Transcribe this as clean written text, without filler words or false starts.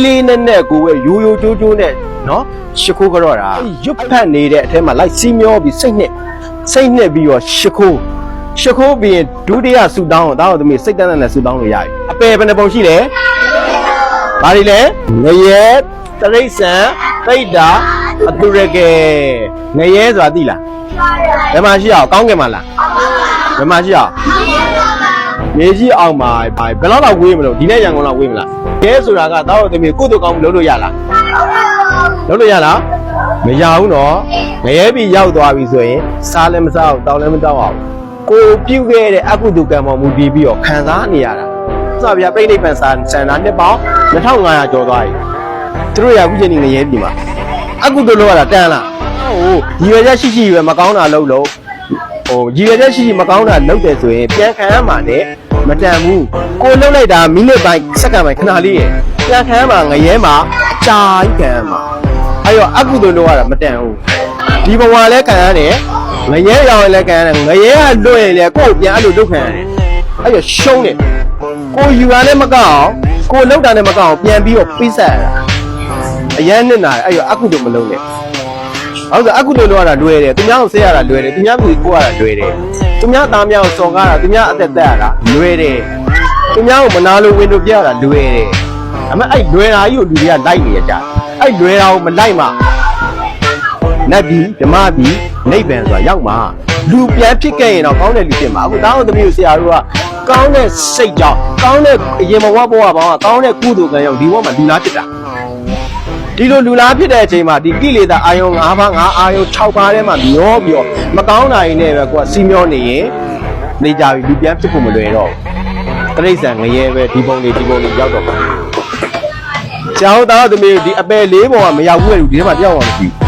လေးနဲ့ကိုပဲရိုးရိုးကျိုးကျိုးနဲ့နော်ရှခိုးကြတော့တာရွတ်ဖတ်နေတဲ့အထဲမှာလိုက်စီးမျောပြီးစိတ်နဲ့ပြီးတော့ရှခိုးပြီးရင်ဒုတိယဆူတောင်းတော့သမီးစိတ်တန်းနဲ့ဆူတောင်းလို့ရပြီအပယ်ဘယ်နှပုံရှိလဲဘာတွေလဲငရဲတရိษံပိတ္တာအတုရကေငရဲဆိုတာသိလားဘယ်မှာရှိအောင်ကောင်းကင်မှာလားဘယ်မှာရှိအောင်မြေကြီးအောင်မှာဘယ်လောက်ဝေးမလို့ဒီနေ့ရန်ကုန်လောက်ဝေးမလားရဲဆိုတာကတောက်သမီးကိုယ့်တို့ကောင်းလုပ်လို့ရလားလုပ်လို့ရလားမရဘူးနော်ငရဲပြီရောက်သွားပြီဆိုရင်စားလည်းမစားအောင်တောင်းလည်းမတောင်းအောင်ကိုပြုတ်ခဲ့တဲ့အကုသိုလ်ကံပေါ်မူတည်ပြီးတော့ခံစားနေရတာစပါဗျာပြိဋိဘံစာစံတာနှစ်ပေါင်း2500ကျော်သွားပြီသူတို့ရအခုချိန်နေငရဲပြီမှာအကုသိုလ်လုပ်ရတာတန်းလားဟိုရည်ရွယ်ချက်ရှိပဲမကောင်းတာလုပ်လို့ဟိုရည်ရွယ်ချက်ရှိမကောင်းတာလုပ်တယ်ဆိုရင်ပြန်ခံရမှာနဲ့မတန်ဘူးကိုလှုပ်လိုက်တာမိနစ်ပိုင်းစက္ကန့်ပိုင်းခဏလေးရပြန်ခံရမှာငရဲမှာအကြာကြီးခံရမှာအဲ့တော့အကုသိုလ်လုပ်ရတာမတန်ဘူးဒီဘဝလဲခံရတယ်ငရဲရောင်လည်းခံရတယ်ငရဲကလွတ်ရင်လည်းကိုယ်ပြန်အဲ့လိုလုပ်ခံရတယ်အဲ့တော့ရှုံးတယ်ကိုယူတာလည်းမကောက်အောင်ကိုလှုပ်တာလည်းမကောက်အောင်ပြန်ပြီးတော့ပိဆက်ရတာအရန်နစ်နာတယ်အဲ့တော့အကုသိုလ်မလုပ်နဲ့ဟုတ်ဆိုအကုသိုလ်လုပ်ရတာလွယ်တယ်သူများကိုဆက်ရတာလွယ်တယ်သူများကိုကိုရတာလွယ်တယ်သူများသားများကိုစော်ကားတာသူများအသက်သက်ရတာလွယ်တယ်သူများကိုမနာလိုဝင်လို့ပြရတာလွယ်တယ်အမေအဲ့လွယ်တာကြီးကိုလူတွေကလိုက်နေရကြအဲ့လွယ်တာကိုမလိုက်မှနတ်ပြည်ဓမ္မပြည်နိဗ္ဗာန်ဆိုတာရောက်မှာလူပြန်ဖြစ်ခဲ့ရင်တော့ကောင်းတဲ့လူဖြစ်မှာအခုတောင်းသမီးတို့ဆရာတို့ကကောင်းတဲ့စိတ်ကြောင့်ကောင်းတဲ့အရင်ဘဝပေါင်းကကောင်းတဲ့ကုသိုလ်ကံရောက်ဒီဘဝမှာလူလားဖြစ်တာဒီလိုလူလားဖြစ်တဲ့အချိန်မှာဒီကိလေသာအာယုံ5ပါး5အာယုံ6ပါးထဲမှာမျောပြီးတော့မကောင်းတာတွေနဲ့ပဲကိုယ်စီမျောနေရင်နေကြပြီလူပြန်ဖြစ်ဖို့မလွယ်တော့ဘူးတိရစ္ဆာန်ငရဲပဲဒီပုံလေးရောက်တော့မှာကျောင်းသားသမီးတို့ဒီအပယ်၄ပုံကမရောက်ဘူးလေဒီထဲမှာတယောက်မှမရှိဘူး